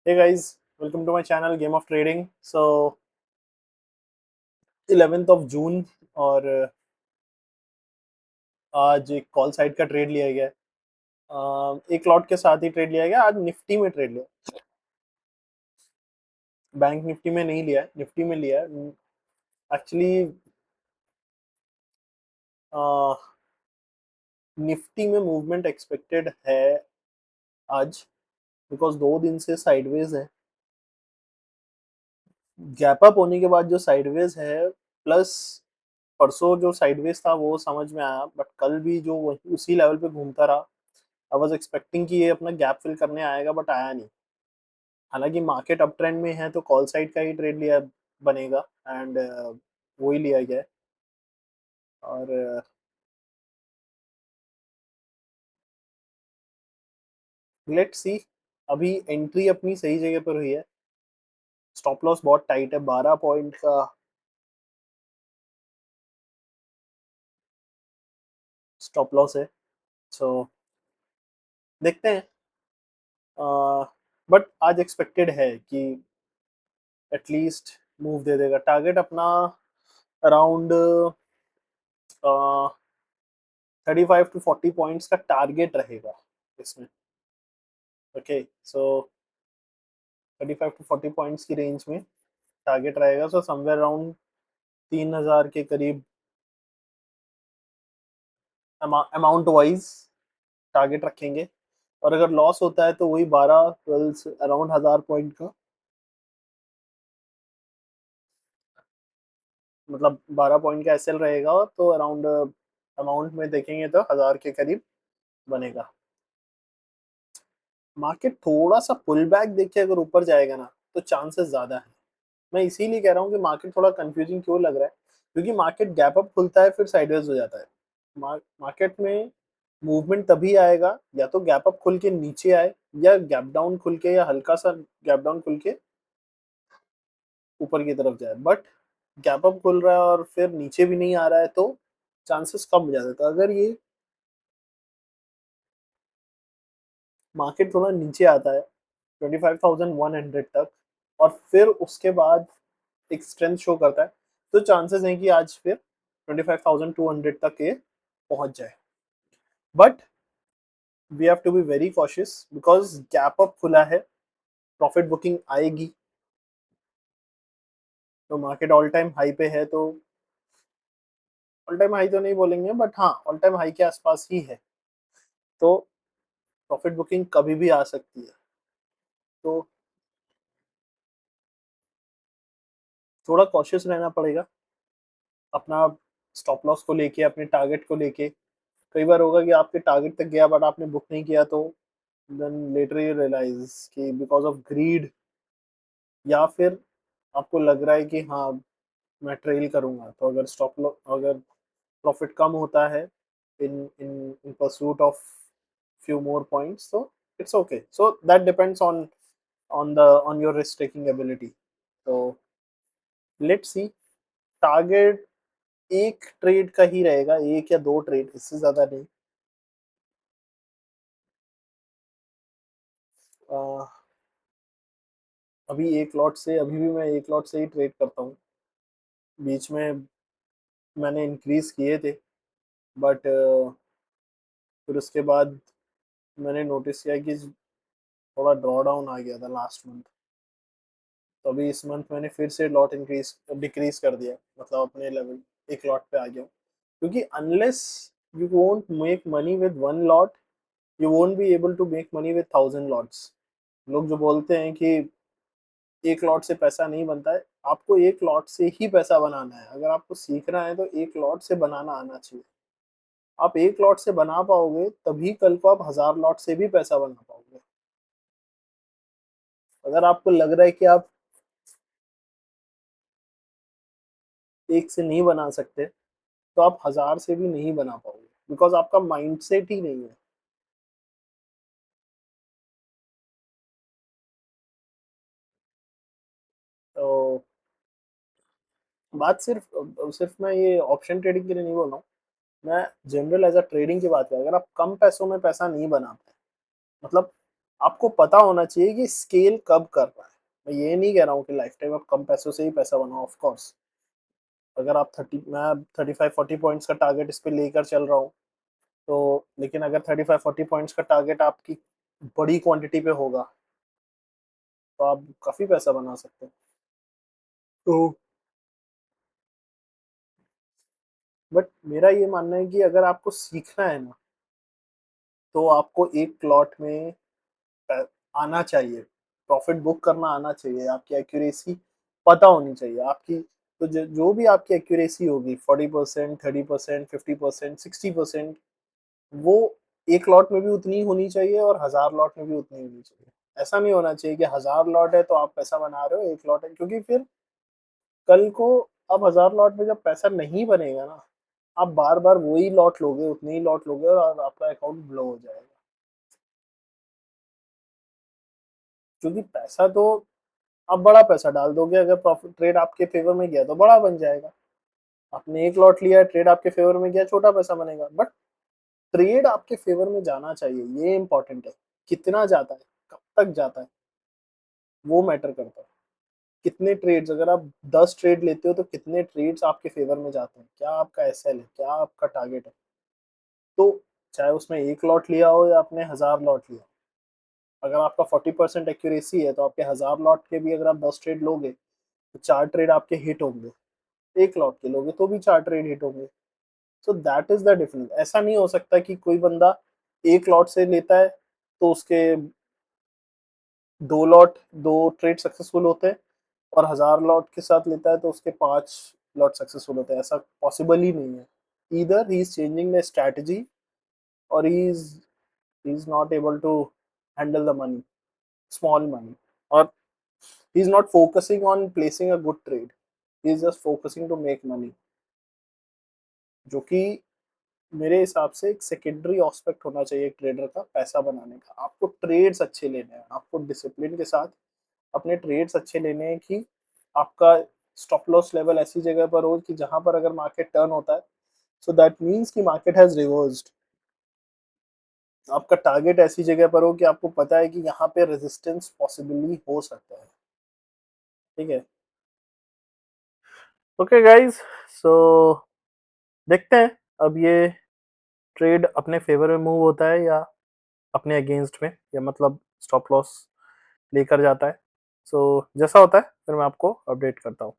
Hey guys, welcome to my channel Game of Trading. So 11th of जून और आज एक call side का trade लिया गया है। एक लॉट के साथ ही ट्रेड लिया गया। आज निफ्टी में ट्रेड लिया, बैंक निफ्टी में नहीं लिया है, निफ्टी में लिया है। एक्चुअली निफ्टी में मूवमेंट एक्सपेक्टेड है आज, बिकॉज 2 दिन से साइडवेज है। गैप अप होने के बाद जो साइडवेज है, प्लस परसों जो साइडवेज था वो समझ में आया, बट कल भी जो उसी लेवल पे घूमता रहा। आई वाज एक्सपेक्टिंग कि ये अपना गैप फिल करने आएगा, बट आया नहीं। हालांकि मार्केट अप ट्रेंड में है तो कॉल साइड का ही ट्रेड लिया बनेगा, एंड वो ही लिया गया है। और लेट्स सी। अभी एंट्री अपनी सही जगह पर हुई है। स्टॉप लॉस बहुत टाइट है, 12 पॉइंट का स्टॉप लॉस है। सो देखते हैं। बट आज एक्सपेक्टेड है कि एटलीस्ट मूव दे देगा। टारगेट अपना अराउंड 35 to 40 पॉइंट्स का टारगेट रहेगा इसमें। ओके, सो 35 to 40 पॉइंट्स की रेंज में टारगेट रहेगा। सो समवेयर अराउंड 3,000 के करीब अमाउंट वाइज टारगेट रखेंगे। और अगर लॉस होता है तो वही 12-12 अराउंड 1,000 पॉइंट का, मतलब 12 पॉइंट का एसएल रहेगा। तो अराउंड अमाउंट में देखेंगे तो 1,000 के करीब बनेगा। मार्केट थोड़ा सा पुल बैक देखे अगर ऊपर जाएगा ना, तो चांसेस ज्यादा है। मैं इसीलिए कह रहा हूँ कि मार्केट थोड़ा कंफ्यूजिंग क्यों लग रहा है, क्योंकि मार्केट गैप अप खुलता है फिर साइडवेज हो जाता है। मार्केट में मूवमेंट तभी आएगा या तो गैप अप खुल के नीचे आए, या गैप डाउन खुल के, या हल्का सा गैप डाउन खुल के ऊपर की तरफ जाए। बट गैप अप खुल रहा है और फिर नीचे भी नहीं आ रहा है, तो चांसेस कम हो जाते हैं। तो अगर ये मार्केट थोड़ा नीचे आता है 25,100 तक, और फिर उसके बाद एक स्ट्रेंथ शो करता है, तो चांसेस हैं कि आज फिर 25,200 तक ये पहुंच जाए। But we have to be very cautious, because gap up खुला है, प्रॉफिट बुकिंग आएगी। तो मार्केट ऑल टाइम हाई पे है, तो ऑल टाइम हाई तो नहीं बोलेंगे, बट हाँ ऑल टाइम हाई के आसपास ही है। तो प्रॉफिट बुकिंग कभी भी आ सकती है। तो थोड़ा कॉशियस रहना पड़ेगा अपना स्टॉप लॉस को लेके, अपने टारगेट को लेके। कई बार होगा कि आपके टारगेट तक गया बट आपने बुक नहीं किया, तो देन लेटर यू रियलाइज कि बिकॉज ऑफ ग्रीड, या फिर आपको लग रहा है कि हाँ मैं ट्रेल करूंगा, तो अगर अगर प्रॉफिट कम होता है in in in pursuit of few more points, so it's okay. So that depends on your risk taking ability. So let's see. Target एक ट्रेड का ही रहेगा, एक या दो ट्रेड, इससे ज्यादा नहीं। अह, अभी भी मैं एक लॉट से ही ट्रेड करता हूँ। बीच में मैंने इंक्रीज किए थे, बट फिर उसके बाद मैंने नोटिस किया कि थोड़ा ड्रॉ डाउन आ गया था लास्ट मंथ। तो अभी इस मंथ मैंने फिर से लॉट इंक्रीज डिक्रीज कर दिया, मतलब अपने लेवल एक लॉट पे आ गया हूँ। क्योंकि unless you won't make money with one lot, you won't be able to make money with 1,000 lots. लोग जो बोलते हैं कि एक लॉट से पैसा नहीं बनता है, आपको एक लॉट से ही पैसा बनाना है। अगर आपको सीखना है तो एक लॉट से बनाना आना चाहिए। आप एक लॉट से बना पाओगे तभी कल को आप 1,000 लॉट से भी पैसा बना पाओगे। अगर आपको लग रहा है कि आप एक से नहीं बना सकते, तो आप 1,000 से भी नहीं बना पाओगे, बिकॉज आपका माइंडसेट ही नहीं है। तो बात सिर्फ सिर्फ मैं ये ऑप्शन ट्रेडिंग के लिए नहीं बोल रहा हूँ। मैं जनरल एज अ ट्रेडिंग की बात करूँ, अगर आप कम पैसों में पैसा नहीं बना पाए, मतलब आपको पता होना चाहिए कि स्केल कब कर रहा है। मैं ये नहीं कह रहा हूँ कि लाइफ टाइम आप कम पैसों से ही पैसा बनाओ, ऑफ कोर्स। अगर आप 35-40 पॉइंट्स का टारगेट इस पे लेकर चल रहा हूँ, तो लेकिन अगर 35-40 पॉइंट्स का टारगेट आपकी बड़ी क्वांटिटी पे होगा, तो आप काफी पैसा बना सकते हैं। तो बट मेरा ये मानना है कि अगर आपको सीखना है ना, तो आपको एक प्लॉट में पै- आना चाहिए, प्रॉफिट बुक करना आना चाहिए, आपकी एक्यूरेसी पता होनी चाहिए आपकी। तो जो भी आपकी एक्यूरेसी होगी, 40%, 30%, 50%, 60%, वो एक लॉट में भी उतनी होनी चाहिए और 1000 लॉट में भी उतनी होनी चाहिए। ऐसा नहीं होना चाहिए कि 1000 लॉट है तो आप पैसा बना रहे हो, एक लॉट है, क्योंकि फिर कल को अब 1000 लॉट में जब पैसा नहीं बनेगा ना, आप बार बार वही लॉट लोगे, उतने ही लॉट लोगे, और आपका अकाउंट ब्लो हो जाएगा। क्योंकि पैसा तो आप बड़ा पैसा डाल दोगे, अगर प्रॉफिट ट्रेड आपके फेवर में गया तो बड़ा बन जाएगा। आपने एक लॉट लिया, ट्रेड आपके फेवर में गया, छोटा पैसा बनेगा। बट ट्रेड आपके फेवर में जाना चाहिए, ये इंपॉर्टेंट है। कितना जाता है, कब तक जाता है, वो मैटर करता है। कितने ट्रेड्स, अगर आप 10 ट्रेड लेते हो तो कितने ट्रेड्स आपके फेवर में जाते हैं, क्या आपका एसएल है, क्या आपका टारगेट है। तो चाहे उसमें एक लॉट लिया हो या आपने 1000 लॉट लिया, अगर आपका 40% एक्यूरेसी है, तो आपके 1000 लॉट के भी अगर आप 10 ट्रेड लोगे, तो 4 ट्रेड आपके हिट होंगे। एक लॉट के लोगे तो भी 4 ट्रेड हिट होंगे। So that is the difference. ऐसा नहीं हो सकता कि कोई बंदा एक लॉट से लेता है तो उसके 2 ट्रेड सक्सेसफुल होते हैं, और 1000 लॉट के साथ लेता है तो उसके 5 लॉट सक्सेसफुल होते हैं। ऐसा पॉसिबल ही नहीं है। Either he is changing the strategy, और he is not able to handle the money, small money, और he is not focusing on placing a good trade, he is just focusing to make money, जो कि मेरे हिसाब से एक secondary aspect होना चाहिए एक ट्रेडर का पैसा बनाने का। आपको ट्रेड्स अच्छे लेने हैं, आपको डिसिप्लिन के साथ अपने ट्रेड्स अच्छे लेने हैं, कि आपका स्टॉप लॉस लेवल ऐसी जगह पर हो कि जहां पर अगर मार्केट टर्न होता है, सो दैट मीन्स कि मार्केट हैज रिवर्स्ड। आपका टारगेट ऐसी जगह पर हो कि आपको पता है कि यहाँ पे रेजिस्टेंस पॉसिबली हो सकता है। ठीक है। ओके गाइस, सो देखते हैं अब ये ट्रेड अपने फेवर में मूव होता है या अपने अगेंस्ट में, या मतलब स्टॉप लॉस लेकर जाता है। सो जैसा होता है फिर मैं आपको अपडेट करता हूँ।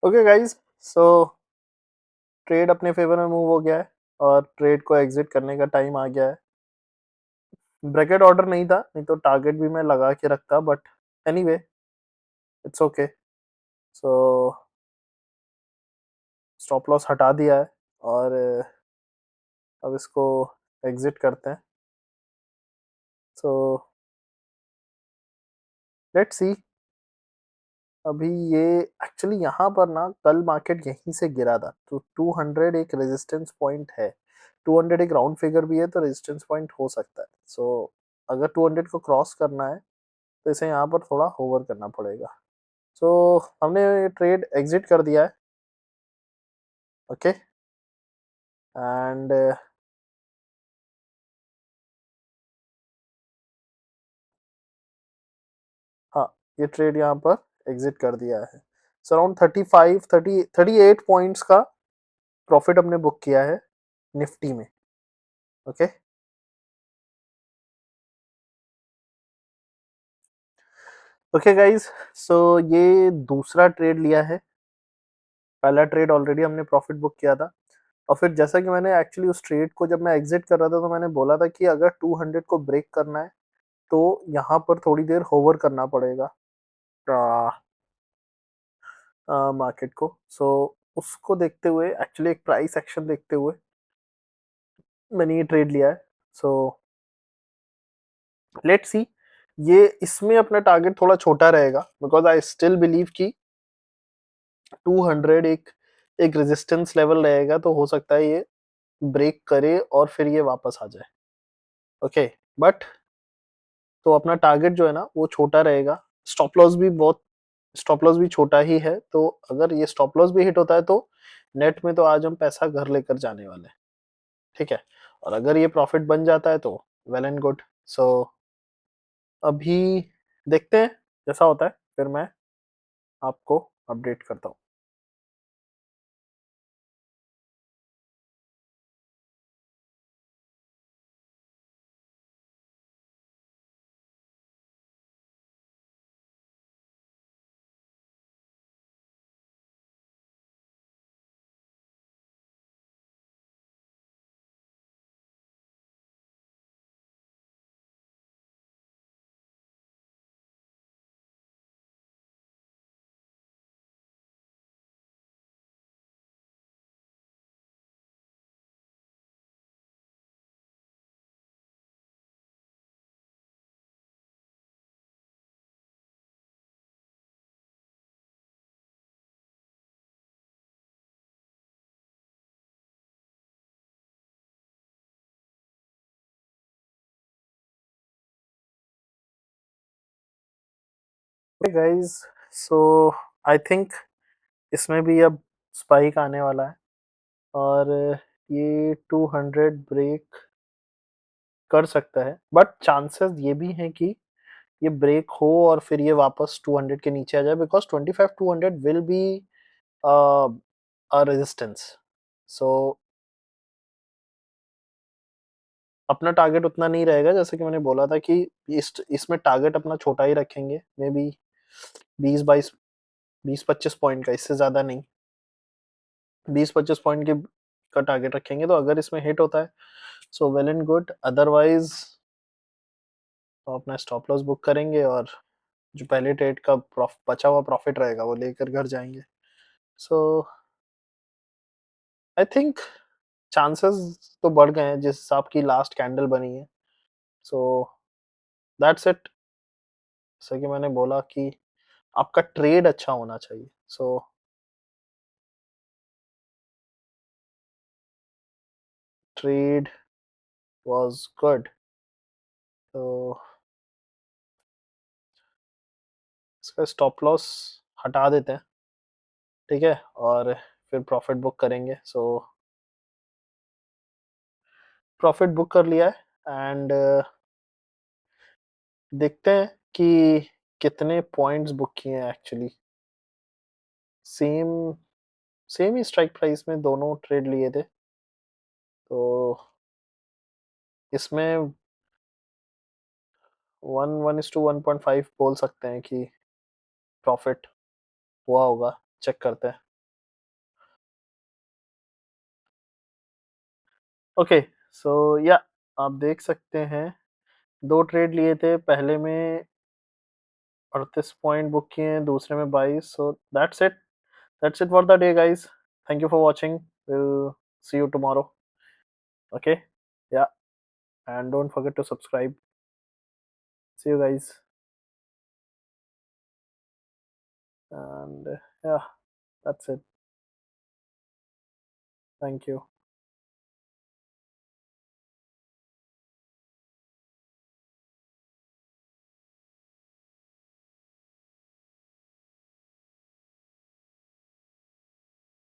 ओके गाइस, सो ट्रेड अपने फेवर में मूव हो गया है और ट्रेड को एग्जिट करने का टाइम आ गया है। ब्रैकेट ऑर्डर नहीं था, नहीं तो टारगेट भी मैं लगा के रखता, but anyway it's okay. So stop loss हटा दिया है और अब इसको एग्जिट करते हैं। So let's see. अभी ये एक्चुअली यहाँ पर ना कल मार्केट यहीं से गिरा था, तो 200 एक रेजिस्टेंस पॉइंट है। 200 एक राउंड फिगर भी है, तो रेजिस्टेंस पॉइंट हो सकता है। सो अगर 200 को क्रॉस करना है तो इसे यहाँ पर थोड़ा होवर करना पड़ेगा। सो हमने ट्रेड एग्जिट कर दिया है। ओके, एंड हाँ, ये ट्रेड यहाँ पर एग्जिट कर दिया है। सो अराउंड 38 पॉइंट्स का प्रॉफिट हमने बुक किया है निफ्टी में। ओके, ओके गाइस, सो ये दूसरा ट्रेड लिया है। पहला ट्रेड ऑलरेडी हमने प्रॉफिट बुक किया था, और फिर जैसा कि मैंने एक्चुअली उस ट्रेड को जब मैं एग्जिट कर रहा था तो मैंने बोला था कि अगर 200 को ब्रेक करना है तो यहाँ पर थोड़ी देर होवर करना पड़ेगा मार्केट को। सो उसको देखते हुए, एक्चुअली एक प्राइस एक्शन देखते हुए मैंने ये ट्रेड लिया है। सो लेट्स सी, ये इसमें अपना टारगेट थोड़ा छोटा रहेगा, बिकॉज आई स्टिल बिलीव कि 200 एक एक रेजिस्टेंस लेवल रहेगा, तो हो सकता है ये ब्रेक करे और फिर ये वापस आ जाए। ओके, बट तो अपना टारगेट जो है ना वो छोटा रहेगा। स्टॉप लॉस भी छोटा ही है, तो अगर ये स्टॉप लॉस भी हिट होता है तो नेट में तो आज हम पैसा घर लेकर जाने वाले हैं। ठीक है, और अगर ये प्रॉफिट बन जाता है तो वेल एंड गुड। सो अभी देखते हैं जैसा होता है, फिर मैं आपको अपडेट करता हूँ। गाइस, सो आई थिंक इसमें भी अब स्पाइक आने वाला है, और ये 200 ब्रेक कर सकता है, बट चांसेस ये भी हैं कि ये ब्रेक हो और फिर ये वापस 200 के नीचे आ जाए, because 25 200 will be a resistance. So अपना टारगेट उतना नहीं रहेगा, जैसे कि मैंने बोला था कि इसमें टारगेट अपना छोटा ही रखेंगे, मे बी 20 22 20 25 पॉइंट का, इससे ज्यादा नहीं। 20 25 पॉइंट के का टारगेट रखेंगे, तो अगर इसमें हिट होता है so well and good, otherwise तो अपना स्टॉप लॉस बुक करेंगे और जो पहले ट्रेड का बचा हुआ प्रॉफिट रहेगा वो लेकर घर जाएंगे। सो आई थिंक चांसेस तो बढ़ गए हैं जिस हिसाब की लास्ट कैंडल बनी है। सो दैट्स इट। जैसा कि मैंने बोला कि आपका ट्रेड अच्छा होना चाहिए। सो ट्रेड वाज गुड, तो इसका स्टॉप लॉस हटा देते हैं। ठीक है, और फिर प्रॉफिट बुक करेंगे। सो प्रॉफिट बुक कर लिया है, एंड देखते हैं कि कितने पॉइंट्स बुक किए हैं एक्चुअली। सेम सेम ही स्ट्राइक प्राइस में दोनों ट्रेड लिए थे, तो इसमें 1:1.5 बोल सकते हैं कि प्रॉफिट हुआ होगा। चेक करते हैं। ओके, सो या आप देख सकते हैं 2 ट्रेड लिए थे, पहले में 38 पॉइंट बुक किए हैं, दूसरे में 22, so that's it for the day guys. Thank you for watching, will see you tomorrow. Okay, yeah and don't forget to subscribe. See you guys and yeah that's it. Thank you.